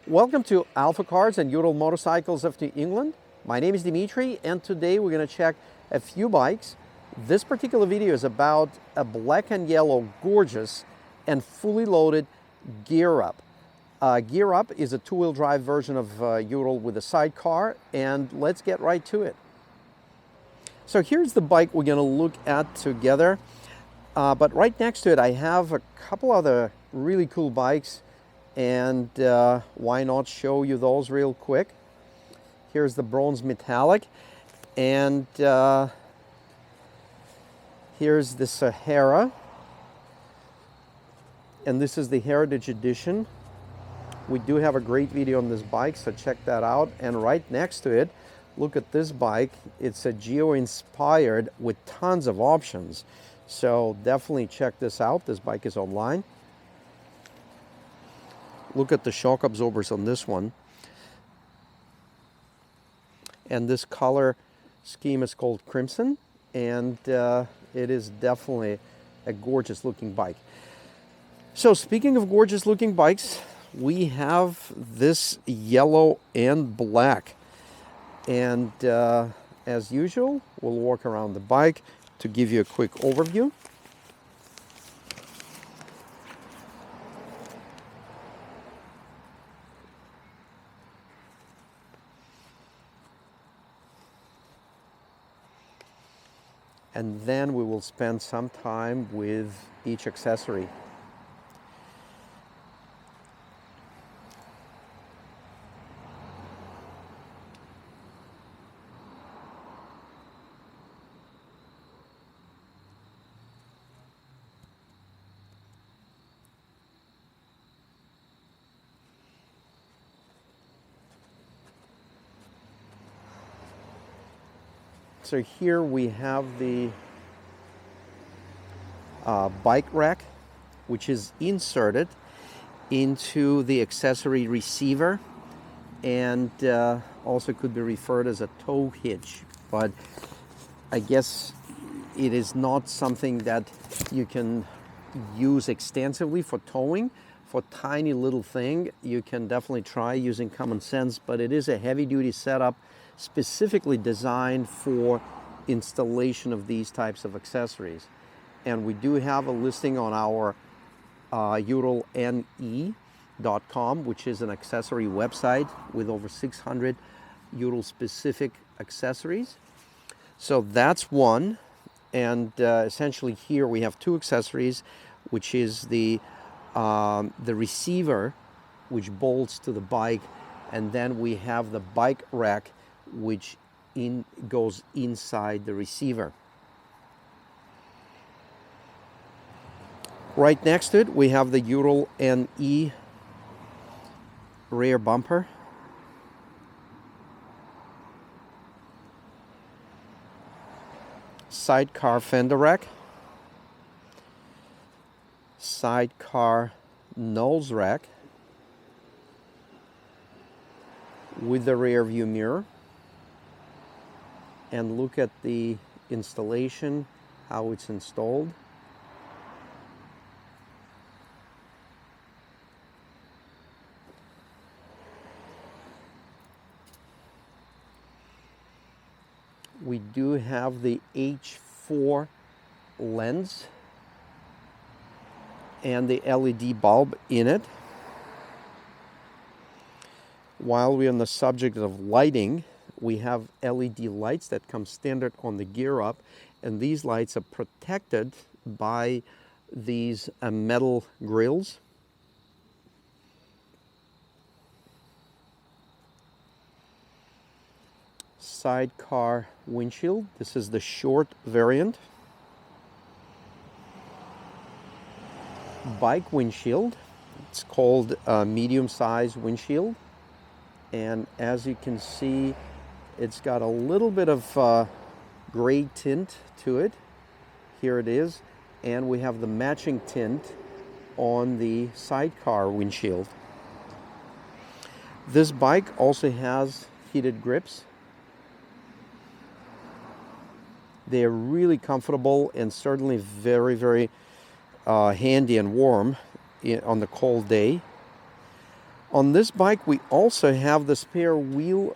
Welcome to AlphaCars and Ural Motorcycles of New England. My name is Dmitry, and today we're going to check a few bikes. This particular video is about a black and yellow, gorgeous and fully loaded Gear Up. Gear Up is a two-wheel drive version of Ural with a sidecar, and let's get right to it. So here's the bike we're going to look at together. But right next to it, I have a couple other really cool bikes, and why not show you those real quick. Here's the bronze metallic, and here's the Sahara, and this is the Heritage Edition. We do have a great video on this bike, so check that out. And right next to it, look at this bike. It's a Geo-inspired with tons of options. So definitely check this out. This bike is online. Look at the shock absorbers on this one. And this color scheme is called Crimson. And it is definitely a gorgeous looking bike. So speaking of gorgeous looking bikes, we have this yellow and black. And as usual, we'll walk around the bike to give you a quick overview. And then we will spend some time with each accessory. So here we have the bike rack, which is inserted into the accessory receiver, and also could be referred as a tow hitch. But I guess it is not something that you can use extensively for towing. For tiny little thing, you can definitely try using common sense, but it is a heavy-duty setup specifically designed for installation of these types of accessories. And we do have a listing on our uralne.com, which is an accessory website with over 600 Ural specific accessories. So that's one. And essentially here we have two accessories, which is the receiver, which bolts to the bike, and then we have the bike rack, which goes inside the receiver. Right next to it, we have the Ural NE rear bumper. Sidecar fender rack. Sidecar nose rack with the rear view mirror. And look at the installation, how it's installed. We do have the H4 lens and the LED bulb in it. While we're on the subject of lighting, we have LED lights that come standard on the Gear Up, and these lights are protected by these metal grills. Sidecar windshield. This is the short variant. Bike windshield. It's called a medium-sized windshield, and as you can see, it's got a little bit of gray tint to it. Here it is. And we have the matching tint on the sidecar windshield. This bike also has heated grips. They're really comfortable and certainly very, very handy and warm on the cold day. On this bike, we also have the spare wheel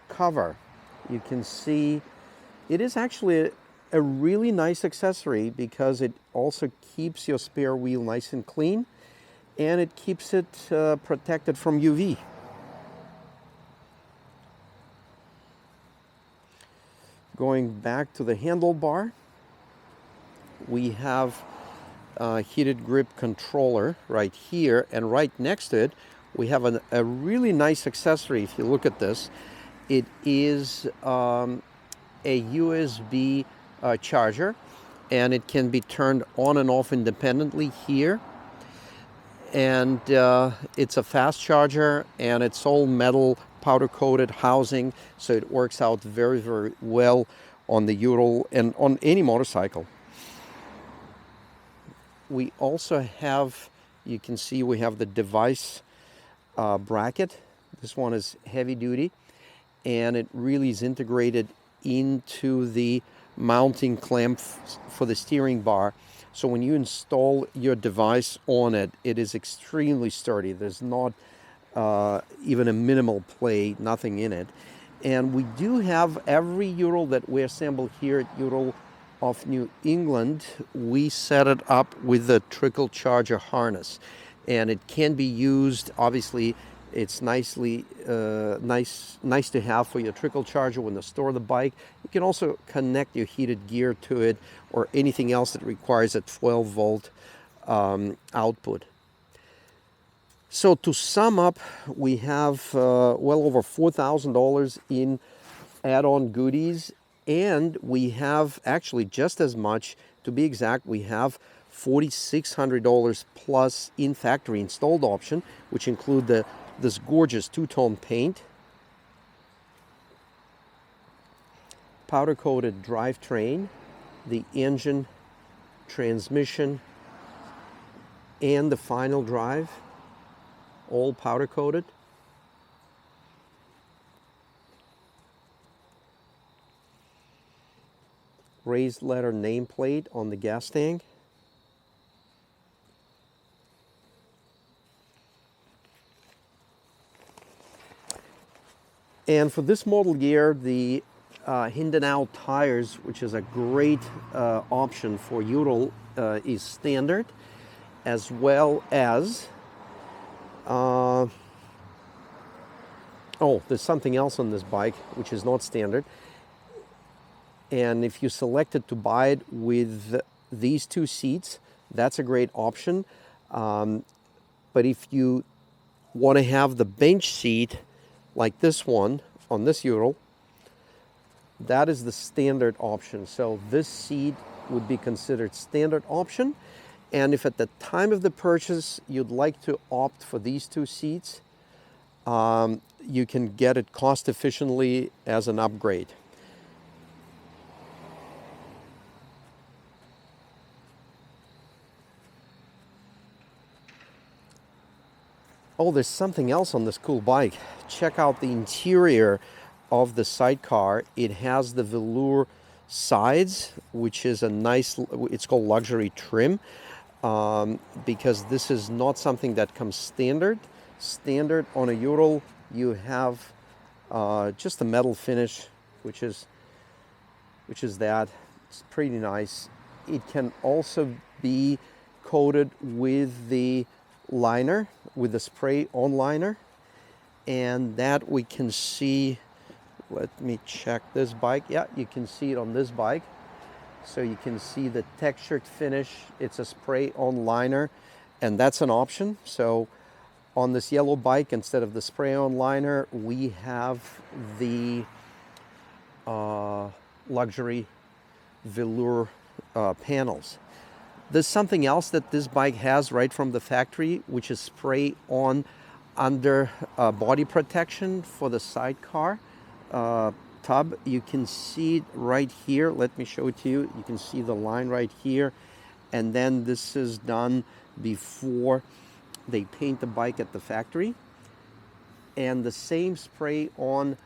cover. You can see it is actually a really nice accessory because it also keeps your spare wheel nice and clean, and it keeps it protected from UV. Going back to the handlebar, we have a heated grip controller right here, and right next to it we have a really nice accessory. If you look at this, it is a USB charger, and it can be turned on and off independently here. And it's a fast charger, and it's all metal powder coated housing, so it works out very, very well on the Ural and on any motorcycle. We also have, you can see we have the device bracket. This one is heavy duty, and it really is integrated into the mounting clamp for the steering bar. So when you install your device on it, it is extremely sturdy. There's not even a minimal play, nothing in it. And we do have every Ural that we assemble here at Ural of New England, we set it up with the trickle charger harness. And it can be used, obviously, it's nice to have for your trickle charger when you store the bike. You can also connect your heated gear to it or anything else that requires a 12-volt output. So to sum up, we have well over $4,000 in add-on goodies, and we have actually just as much, to be exact, we have $4,600 plus in factory installed option, which include this gorgeous two-tone paint, powder-coated drivetrain, the engine, transmission, and the final drive, all powder-coated. Raised letter nameplate on the gas tank. And for this model year, the Hindenau tires, which is a great option for Ural, is standard, as well as oh, there's something else on this bike which is not standard. And if you selected to buy it with these two seats, that's a great option. But if you want to have the bench seat like this one on this Ural, that is the standard option. So this seat would be considered standard option. And if at the time of the purchase you'd like to opt for these two seats, you can get it cost efficiently as an upgrade. Oh, there's something else on this cool bike. Check out the interior of the Sidecar. It has the velour sides, which is a nice, it's called luxury trim, because this is not something that comes standard. Standard on a Ural, you have just a metal finish, which is that. It's pretty nice. It can also be coated with the liner, with the spray-on liner, and that we can see. Let me check this bike. Yeah, you can see it on this bike. So you can see the textured finish. It's a spray-on liner, and that's an option. So on this yellow bike, instead of the spray-on liner, we have the luxury velour panels. There's something else that this bike has right from the factory, which is spray-on under body protection for the Sidecar tub. You can see it right here. Let me show it to you. You can see the line right here. And then this is done before they paint the bike at the factory. And the same spray-on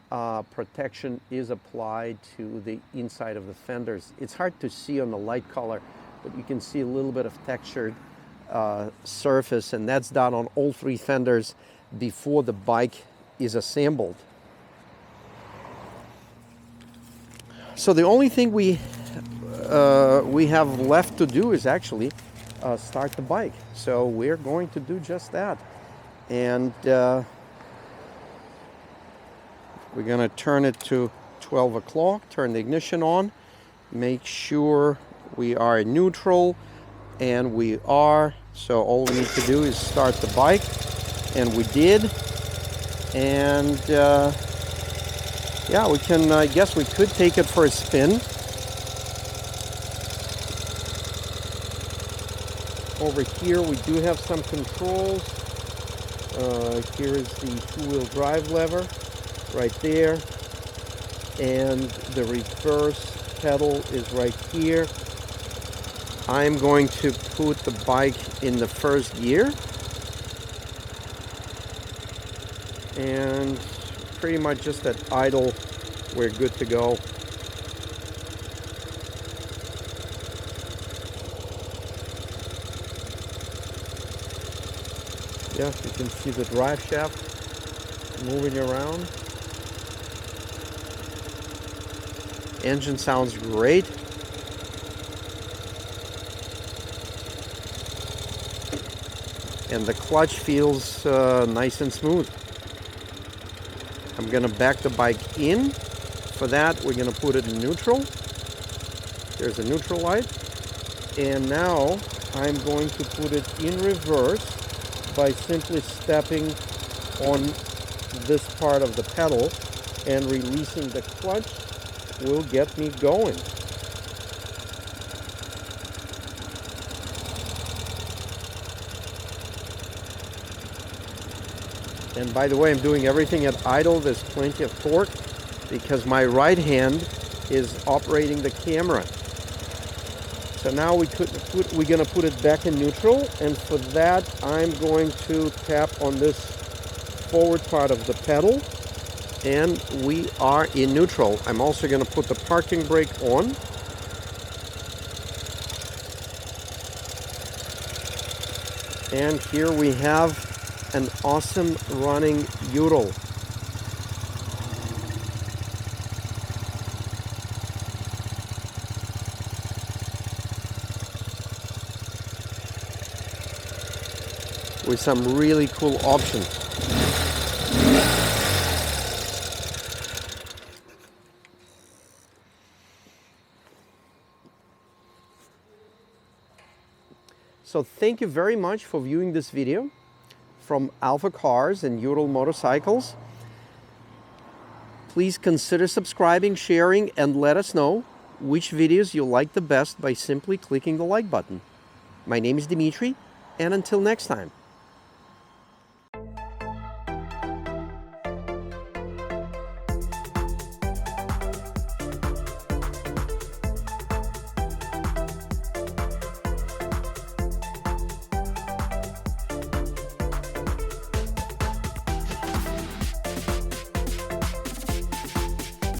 protection is applied to the inside of the fenders. It's hard to see on the light color, but you can see a little bit of textured surface, and that's done on all 3 fenders before the bike is assembled. So the only thing we have left to do is actually start the bike. So we're going to do just that. And we're going to turn it to 12 o'clock, turn the ignition on, make sure we are in neutral, and we are. So all we need to do is start the bike, and we did. And yeah, we can, I guess we could take it for a spin. Over here we do have some controls. Here is the 2-wheel drive lever right there, and the reverse pedal is right here. I'm going to put the bike in the first gear, and pretty much just at idle we're good to go. Yeah, you can see the drive shaft moving around. Engine sounds great. And the clutch feels nice and smooth. I'm gonna back the bike in. For that, we're gonna put it in neutral. There's a neutral light. And now I'm going to put it in reverse by simply stepping on this part of the pedal, and releasing the clutch will get me going. And by the way, I'm doing everything at idle. There's plenty of torque because my right hand is operating the camera. So now we're going to put it back in neutral, and for that I'm going to tap on this forward part of the pedal, and we are in neutral. I'm also going to put the parking brake on. And here we have an awesome running Ural. With some really cool options. So thank you very much for viewing this video from AlphaCars and Ural Motorcycles. Please consider subscribing, sharing, and let us know which videos you like the best by simply clicking the like button. My name is Dmitry, and until next time.